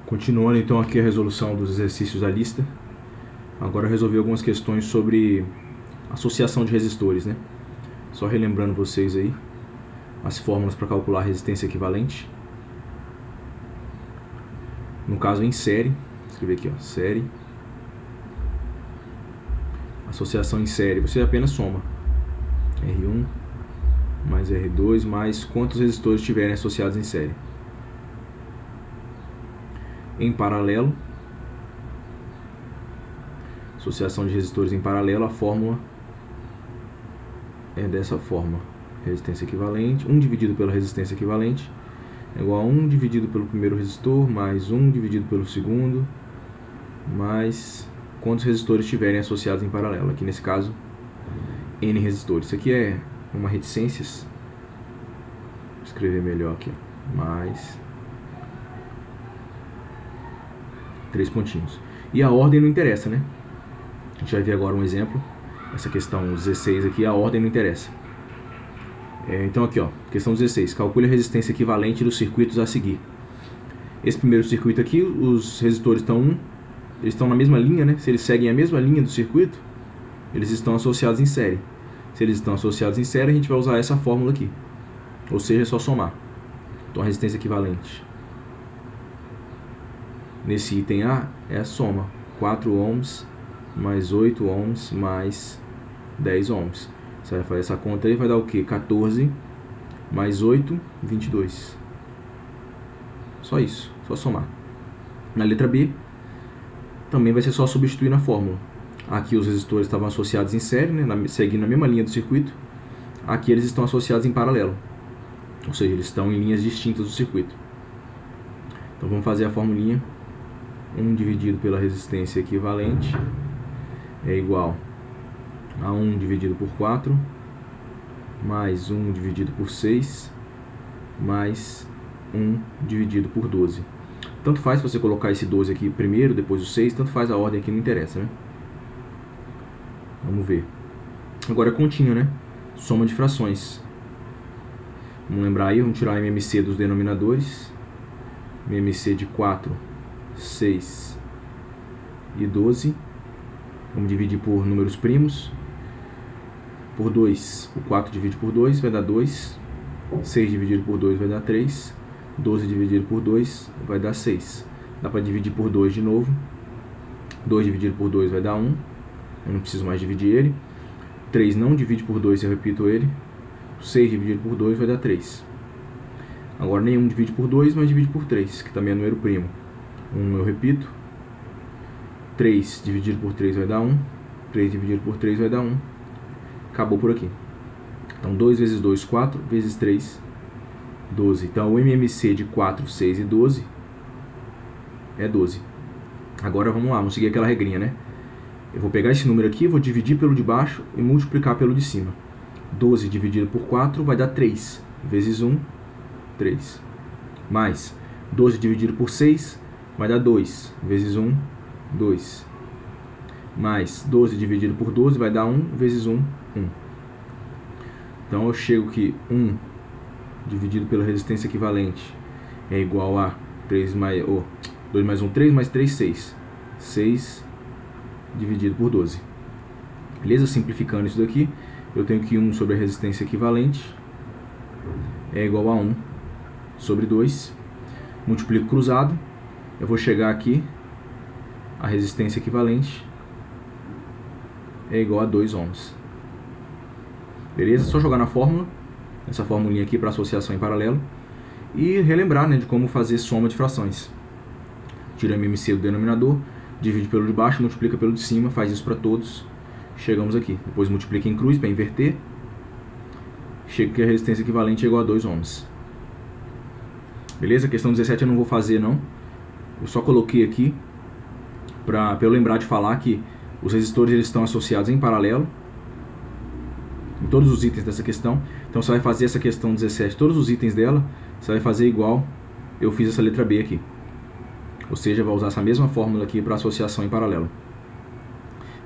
Continuando então aqui a resolução dos exercícios da lista. Agora eu resolvi algumas questões sobre associação de resistores, né? Só relembrando vocês aí as fórmulas para calcular a resistência equivalente. No caso em série, vou escrever aqui, ó, série. Associação em série, você apenas soma R1 mais R2 mais quantos resistores tiverem associados em série. Em paralelo, associação de resistores em paralelo, a fórmula é dessa forma: resistência equivalente, 1 dividido pela resistência equivalente é igual a 1 dividido pelo primeiro resistor, mais 1 dividido pelo segundo, mais quantos resistores tiverem associados em paralelo. Aqui nesse caso, N resistores. Isso aqui é uma reticências. Vou escrever melhor aqui, mais 3 pontinhos. E a ordem não interessa, né? A gente vai ver agora um exemplo. Essa questão 16 aqui, a ordem não interessa. Então aqui, ó, questão 16. Calcule a resistência equivalente dos circuitos a seguir. Esse primeiro circuito aqui, os resistores eles estão na mesma linha, né? Se eles seguem a mesma linha do circuito, eles estão associados em série. Se eles estão associados em série, a gente vai usar essa fórmula aqui. Ou seja, é só somar. Então a resistência equivalente nesse item A é a soma: 4 ohms mais 8 ohms mais 10 ohms. Você vai fazer essa conta aí, vai dar o que? 14 mais 8, 22. Só isso, só somar. Na letra B, também vai ser só substituir na fórmula. Aqui os resistores estavam associados em série, né, seguindo a mesma linha do circuito. Aqui eles estão associados em paralelo. Ou seja, eles estão em linhas distintas do circuito. Então vamos fazer a formulinha. 1 dividido pela resistência equivalente é igual a 1 dividido por 4 mais 1 dividido por 6 mais 1 dividido por 12. Tanto faz se você colocar esse 12 aqui primeiro, depois o 6, tanto faz, a ordem aqui não interessa, né? Vamos ver. Agora é continha, né? Soma de frações. Vamos lembrar aí, vamos tirar a MMC dos denominadores. MMC de 4, 6 e 12. Vamos dividir por números primos. Por 2, o 4 divide por 2 vai dar 2. 6 dividido por 2 vai dar 3. 12 dividido por 2 vai dar 6. Dá para dividir por 2 de novo. 2 dividido por 2 vai dar 1. Eu não preciso mais dividir ele. 3 não divide por 2, eu repito ele. 6 dividido por 2 vai dar 3. Agora nenhum divide por 2, mas divide por 3, que também é número primo. 1 eu repito. 3 dividido por 3 vai dar 1. 3 dividido por 3 vai dar 1. Acabou por aqui. Então 2 vezes 2, 4, vezes 3, 12. Então o MMC de 4, 6 e 12 é 12. Agora vamos lá, vamos seguir aquela regrinha, né? Eu vou pegar esse número aqui, vou dividir pelo de baixo e multiplicar pelo de cima. 12 dividido por 4 vai dar 3, vezes 1, 3. Mais 12 dividido por 6 vai dar 2, vezes 1, 2. Mais 12 dividido por 12 vai dar 1, vezes 1, 1. Então eu chego que 1 dividido pela resistência equivalente é igual a 2 mais 1, 3, mais 3, 6. 6 dividido por 12. Beleza? Simplificando isso daqui, eu tenho que 1 sobre a resistência equivalente é igual a 1 sobre 2. Multiplico cruzado, eu vou chegar aqui, a resistência equivalente é igual a 2 ohms. Beleza? Só jogar na fórmula, essa formulinha aqui para associação em paralelo, e relembrar, né, de como fazer soma de frações. Tira o MMC do denominador, divide pelo de baixo, multiplica pelo de cima, faz isso para todos. Chegamos aqui. Depois multiplica em cruz para inverter. Chega que a resistência equivalente é igual a 2 ohms. Beleza? Questão 17 eu não vou fazer não. Eu só coloquei aqui para eu lembrar de falar que os resistores eles estão associados em paralelo em todos os itens dessa questão. Então você vai fazer essa questão 17, todos os itens dela, você vai fazer igual eu fiz essa letra B aqui. Ou seja, vai usar essa mesma fórmula aqui para associação em paralelo.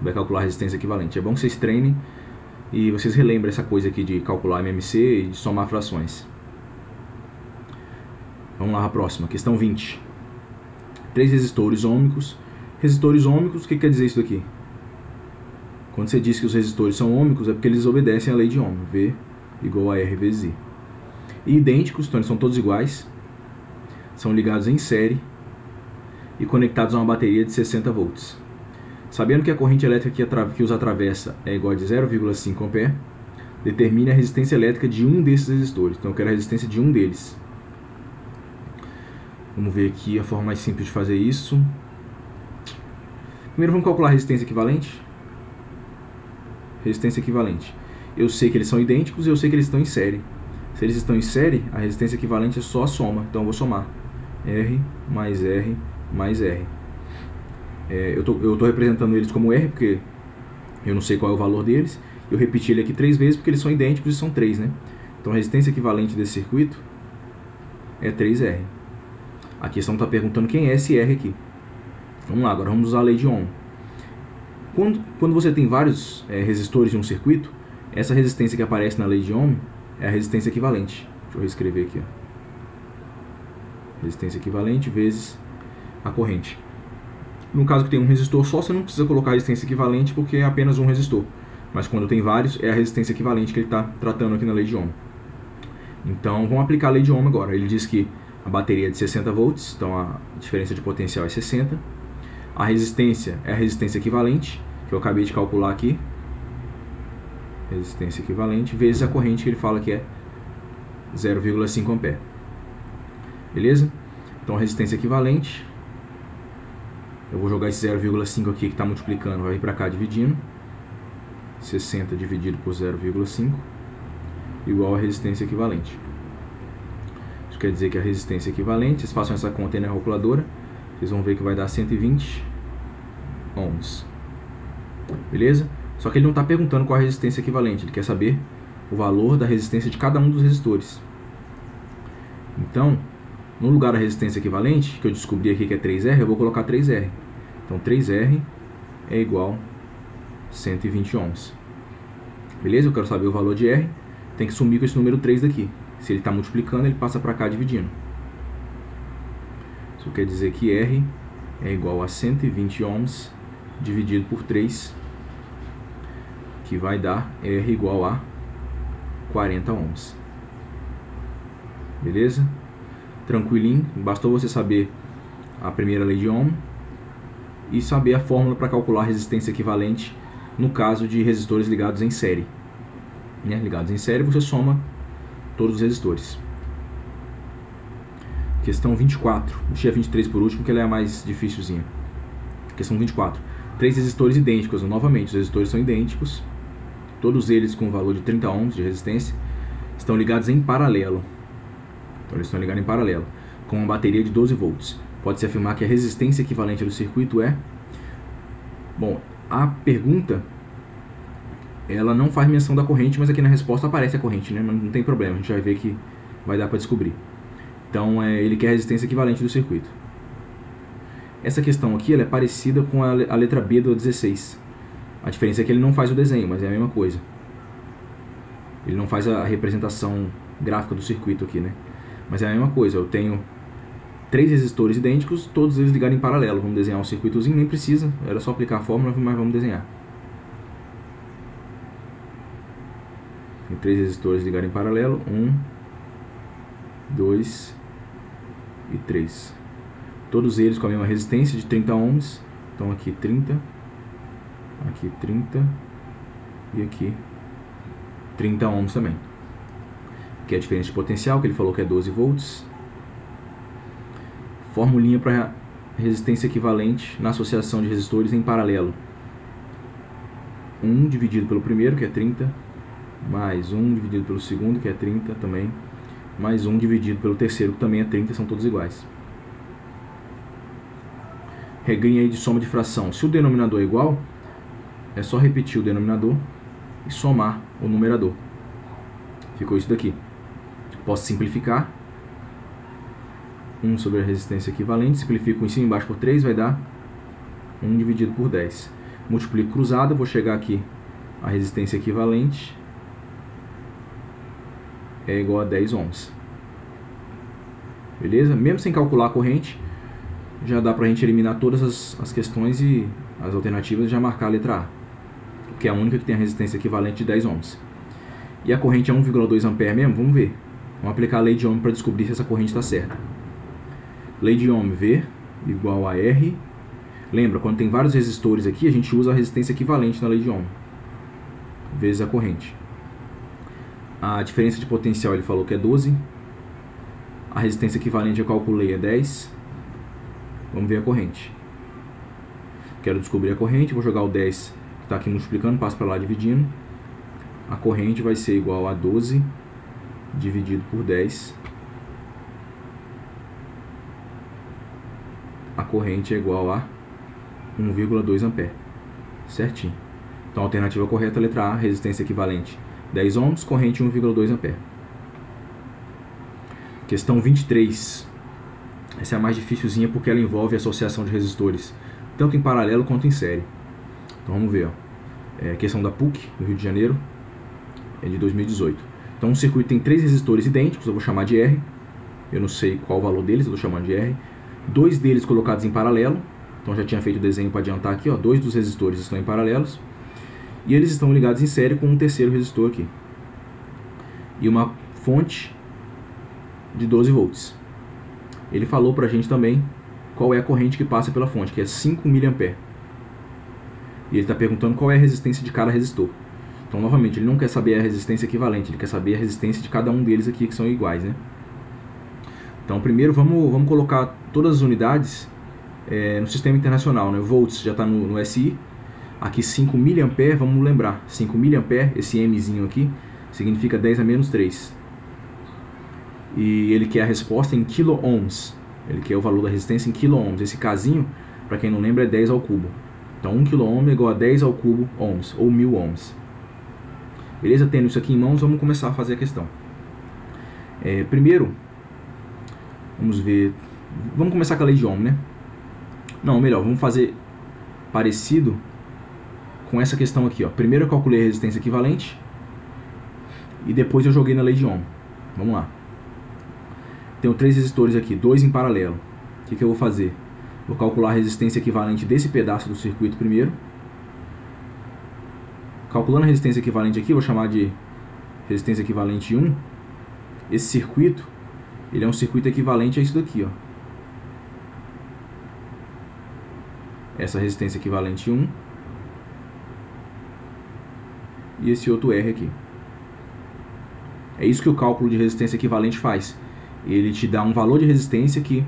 Vai calcular a resistência equivalente. É bom que vocês treinem e vocês relembrem essa coisa aqui de calcular MMC e de somar frações. Vamos lá, a próxima, questão 20. 3 resistores ômicos. Resistores ômicos, o que quer dizer isso daqui? Quando você diz que os resistores são ômicos, é porque eles obedecem à lei de Ohm, V igual a R vezes I. E idênticos, então eles são todos iguais, são ligados em série e conectados a uma bateria de 60 volts. Sabendo que a corrente elétrica que os atravessa é igual a de 0,5 A, determine a resistência elétrica de um desses resistores. Então eu quero a resistência de um deles. Vamos ver aqui a forma mais simples de fazer isso. Primeiro vamos calcular a resistência equivalente. Resistência equivalente. Eu sei que eles são idênticos e eu sei que eles estão em série. Se eles estão em série, a resistência equivalente é só a soma. Então eu vou somar R mais R mais R. Eu estou representando eles como R porque eu não sei qual é o valor deles. Eu repeti ele aqui 3 vezes porque eles são idênticos e são 3, né? Então a resistência equivalente desse circuito é 3R. A questão está perguntando quem é esse R aqui. Vamos lá, agora vamos usar a lei de Ohm. Quando você tem vários resistores de um circuito, essa resistência que aparece na lei de Ohm é a resistência equivalente. Deixa eu reescrever aqui. Ó. Resistência equivalente vezes a corrente. No caso que tem um resistor só, você não precisa colocar a resistência equivalente porque é apenas um resistor. Mas quando tem vários, é a resistência equivalente que ele está tratando aqui na lei de Ohm. Então, vamos aplicar a lei de Ohm agora. Ele diz que a bateria é de 60 volts, então a diferença de potencial é 60. A resistência é a resistência equivalente, que eu acabei de calcular aqui. Resistência equivalente vezes a corrente que ele fala que é 0,5 A. Beleza? Então, a resistência equivalente, eu vou jogar esse 0,5 aqui que está multiplicando, vai vir para cá dividindo. 60 dividido por 0,5 igual a resistência equivalente. Isso quer dizer que a resistência equivalente, vocês façam essa conta aí na calculadora, vocês vão ver que vai dar 120 ohms. Beleza? Só que ele não está perguntando qual é a resistência equivalente, ele quer saber o valor da resistência de cada um dos resistores. Então, no lugar da resistência equivalente, que eu descobri aqui que é 3R, eu vou colocar 3R. Então 3R é igual a 120 ohms. Beleza? Eu quero saber o valor de R, tem que sumir com esse número 3 daqui. Se ele está multiplicando, ele passa para cá dividindo. Isso quer dizer que R é igual a 120 ohms dividido por 3, que vai dar R igual a 40 ohms. Beleza? Tranquilinho, bastou você saber a primeira lei de Ohm e saber a fórmula para calcular a resistência equivalente no caso de resistores ligados em série. Ligados em série, você soma todos os resistores. Questão 24. Deixei a 23 por último, que ela é a mais dificilzinha. Questão 24. 3 resistores idênticos. Novamente, os resistores são idênticos. Todos eles com valor de 30 ohms de resistência. Estão ligados em paralelo. Então, eles estão ligados em paralelo, com uma bateria de 12 volts. Pode-se afirmar que a resistência equivalente do circuito é... Bom, a pergunta, ela não faz menção da corrente, mas aqui na resposta aparece a corrente, né? Mas não tem problema, a gente vai ver que vai dar para descobrir. Então, ele quer a resistência equivalente do circuito. Essa questão aqui ela é parecida com a letra B do 16. A diferença é que ele não faz o desenho, mas é a mesma coisa. Ele não faz a representação gráfica do circuito aqui, né? Mas é a mesma coisa, eu tenho 3 resistores idênticos, todos eles ligados em paralelo. Vamos desenhar um circuitozinho, nem precisa, era só aplicar a fórmula, mas vamos desenhar. Tem 3 resistores ligados em paralelo, 1, 2 e 3. Todos eles com a mesma resistência de 30 ohms. Então aqui 30 e aqui 30 ohms também. Aqui é a diferença de potencial, que ele falou que é 12 volts. Formulinha para resistência equivalente na associação de resistores em paralelo. 1 dividido pelo primeiro, que é 30, mais 1 dividido pelo segundo, que é 30 também, mais 1 dividido pelo terceiro, que também é 30, são todos iguais. Regrinha aí de soma de fração. Se o denominador é igual, é só repetir o denominador e somar o numerador. Ficou isso daqui. Posso simplificar. 1 sobre a resistência equivalente. Simplifico em cima e embaixo por 3, vai dar 1 dividido por 10. Multiplico cruzado, vou chegar aqui. A resistência equivalente é igual a 10 ohms. Beleza? Mesmo sem calcular a corrente, já dá pra gente eliminar todas as questões e as alternativas e já marcar a letra A, que é a única que tem a resistência equivalente de 10 ohms. E a corrente é 1,2 A mesmo? Vamos ver. Vamos aplicar a lei de Ohm para descobrir se essa corrente está certa. Lei de Ohm, V igual a R. Lembra, quando tem vários resistores aqui, a gente usa a resistência equivalente na lei de Ohm, vezes a corrente. A diferença de potencial ele falou que é 12. A resistência equivalente eu calculei é 10. Vamos ver a corrente. Quero descobrir a corrente, vou jogar o 10 que está aqui multiplicando, passo para lá dividindo. A corrente vai ser igual a 12 dividido por 10. A corrente é igual a 1,2 A. Certinho. Então a alternativa correta é a letra A, resistência equivalente 10 ohms, corrente 1,2 A. Questão 23. Essa é a mais dificilzinha porque ela envolve associação de resistores, tanto em paralelo quanto em série. Então vamos ver. Questão da PUC, do Rio de Janeiro, é de 2018. Então um circuito tem 3 resistores idênticos, eu vou chamar de R. Eu não sei qual o valor deles, eu estou chamando de R. 2 deles colocados em paralelo. Então já tinha feito o desenho para adiantar aqui, ó, 2 dos resistores estão em paralelos. E eles estão ligados em série com um terceiro resistor aqui. E uma fonte de 12 volts. Ele falou para a gente também qual é a corrente que passa pela fonte, que é 5 mA. E ele está perguntando qual é a resistência de cada resistor. Então, novamente, ele não quer saber a resistência equivalente, ele quer saber a resistência de cada um deles aqui, que são iguais, né? Então, primeiro, vamos colocar todas as unidades no sistema internacional, né? Volts já está no SI. Aqui 5 mA, vamos lembrar, 5 mA, esse Mzinho aqui, significa 10 a menos 3. E ele quer a resposta em kilo-ohms. Ele quer o valor da resistência em kilo-ohms. Esse casinho, para quem não lembra, é 10 ao cubo. Então 1 kilo-ohm é igual a 10 ao cubo ohms, ou 1000 ohms. Beleza? Tendo isso aqui em mãos, vamos começar a fazer a questão. Primeiro, vamos ver... Vamos começar com a lei de Ohm, né? Não, melhor, vamos fazer parecido com essa questão aqui, ó. Primeiro eu calculei a resistência equivalente e depois eu joguei na lei de Ohm. Vamos lá. Tenho 3 resistores aqui, 2 em paralelo. O que eu vou fazer? Vou calcular a resistência equivalente desse pedaço do circuito primeiro. Calculando a resistência equivalente aqui, vou chamar de resistência equivalente 1. Esse circuito, ele é um circuito equivalente a isso daqui, ó. Essa resistência equivalente 1. E esse outro R aqui. É isso que o cálculo de resistência equivalente faz. Ele te dá um valor de resistência que,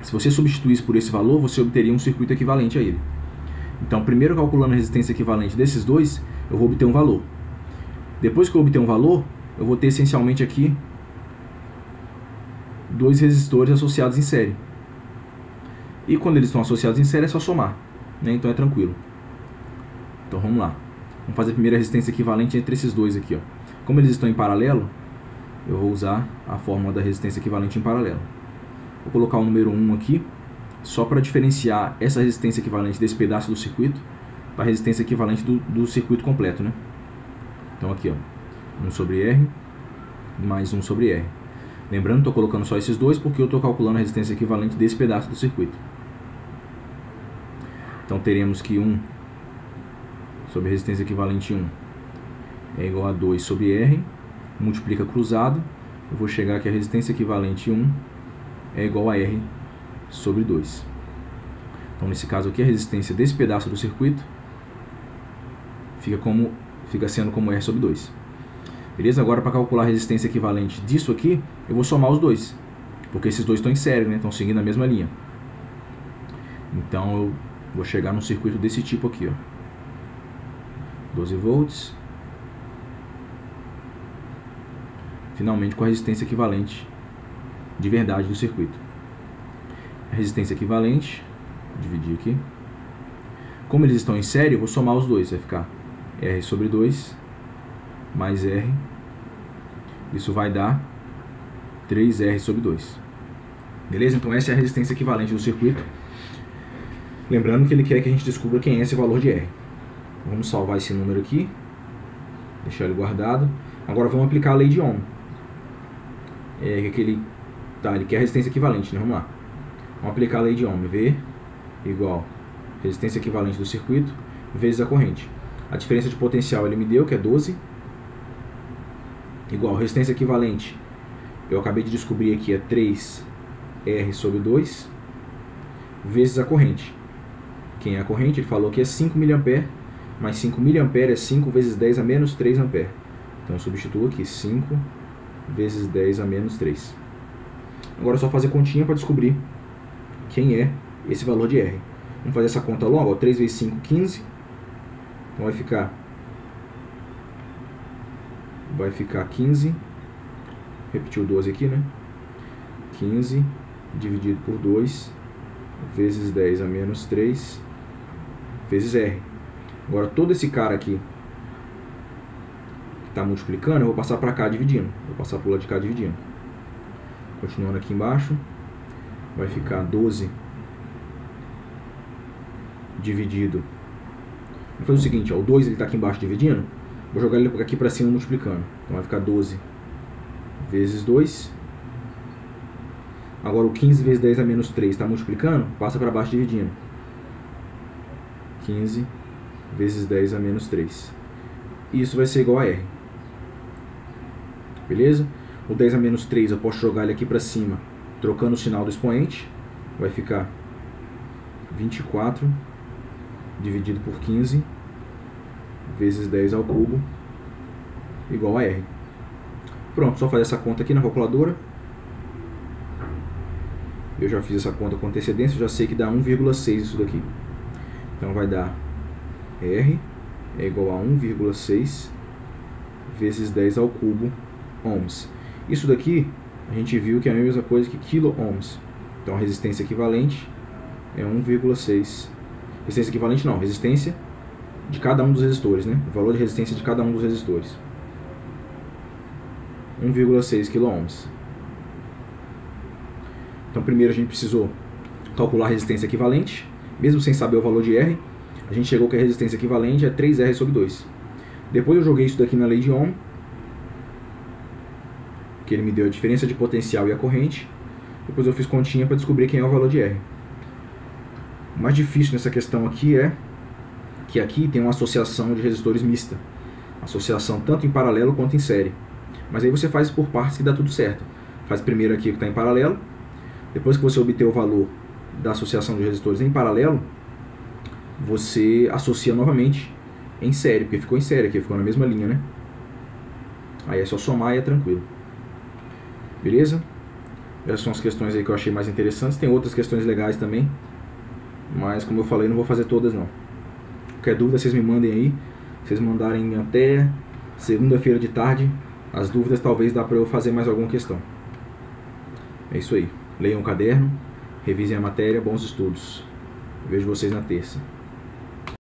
se você substituísse por esse valor, você obteria um circuito equivalente a ele. Então, primeiro calculando a resistência equivalente desses dois, eu vou obter um valor. Depois que eu obter um valor, eu vou ter essencialmente aqui 2 resistores associados em série. E quando eles estão associados em série é só somar, né? Então é tranquilo. Então vamos lá. Vamos fazer a primeira resistência equivalente entre esses dois aqui, ó. Como eles estão em paralelo, eu vou usar a fórmula da resistência equivalente em paralelo. Vou colocar o número 1 aqui, só para diferenciar essa resistência equivalente desse pedaço do circuito para a resistência equivalente do circuito completo, né? Então aqui, ó, 1 sobre R mais 1 sobre R. Lembrando, estou colocando só esses dois porque eu estou calculando a resistência equivalente desse pedaço do circuito. Então teremos que 1 sobre resistência equivalente 1 é igual a 2 sobre R, multiplica cruzado, eu vou chegar que a resistência equivalente 1 é igual a R sobre 2. Então nesse caso aqui a resistência desse pedaço do circuito fica sendo como R sobre 2. Beleza? Agora para calcular a resistência equivalente disso aqui, eu vou somar os dois, porque esses dois estão em série, né? Estão seguindo a mesma linha. Então eu vou chegar num circuito desse tipo aqui, ó. 12 volts. Finalmente com a resistência equivalente de verdade do circuito. A resistência equivalente, vou dividir aqui. Como eles estão em série, eu vou somar os dois, vai ficar R sobre 2 mais R. Isso vai dar 3R sobre 2. Beleza? Então essa é a resistência equivalente do circuito. Lembrando que ele quer que a gente descubra quem é esse valor de R. Vamos salvar esse número aqui, deixar ele guardado. Agora vamos aplicar a lei de Ohm. Ele quer a resistência equivalente, né? Vamos lá. Vamos aplicar a lei de Ohm. V igual resistência equivalente do circuito vezes a corrente. A diferença de potencial ele me deu, que é 12, igual resistência equivalente, eu acabei de descobrir aqui, é 3R sobre 2, vezes a corrente. Quem é a corrente? Ele falou que é 5 mA, mas 5 mA é 5 vezes 10 a menos 3 A. Então eu substituo aqui 5 vezes 10 a menos 3. Agora é só fazer continha para descobrir quem é esse valor de R. Vamos fazer essa conta logo, ó, 3 vezes 5, 15. Então vai ficar 15, repetiu 12 aqui, né? 15 dividido por 2 vezes 10 a menos 3 vezes R. Agora todo esse cara aqui que está multiplicando, eu vou passar para cá dividindo. Vou passar para o lado de cá dividindo. Continuando aqui embaixo, vai ficar 12 dividido. Vou fazer o seguinte, ó, o 2 ele está aqui embaixo dividindo, vou jogar ele aqui para cima multiplicando. Então vai ficar 12 vezes 2. Agora o 15 vezes 10 a menos 3 está multiplicando, passa para baixo dividindo. 15 vezes 10 a menos 3. Isso vai ser igual a R. Beleza? O 10 a menos 3 eu posso jogar ele aqui para cima, trocando o sinal do expoente. Vai ficar 24 dividido por 15 vezes 10 ao cubo igual a R. Pronto, só fazer essa conta aqui na calculadora. Eu já fiz essa conta com antecedência, já sei que dá 1,6 isso daqui. Então vai dar R é igual a 1,6 vezes 10 ao cubo ohms. Isso daqui a gente viu que é a mesma coisa que kilo-ohms. Então a resistência equivalente é 1,6. Resistência equivalente não, resistência de cada um dos resistores, né? O valor de resistência de cada um dos resistores. 1,6 kΩ. Então primeiro a gente precisou calcular a resistência equivalente, mesmo sem saber o valor de R. A gente chegou que a resistência equivalente é 3R sobre 2. Depois eu joguei isso daqui na lei de Ohm, que ele me deu a diferença de potencial e a corrente. Depois eu fiz continha para descobrir quem é o valor de R. O mais difícil nessa questão aqui é que aqui tem uma associação de resistores mista. Associação tanto em paralelo quanto em série. Mas aí você faz por partes que dá tudo certo. Faz primeiro aqui o que está em paralelo. Depois que você obter o valor da associação de resistores em paralelo, você associa novamente em série, porque ficou em série aqui, ficou na mesma linha, né? Aí é só somar e é tranquilo. Beleza? Essas são as questões aí que eu achei mais interessantes. Tem outras questões legais também, mas como eu falei, não vou fazer todas não. Qualquer dúvida vocês me mandem aí. Vocês mandarem até segunda-feira de tarde. As dúvidas talvez dá para eu fazer mais alguma questão. É isso aí. Leiam o caderno, revisem a matéria, bons estudos. Vejo vocês na terça.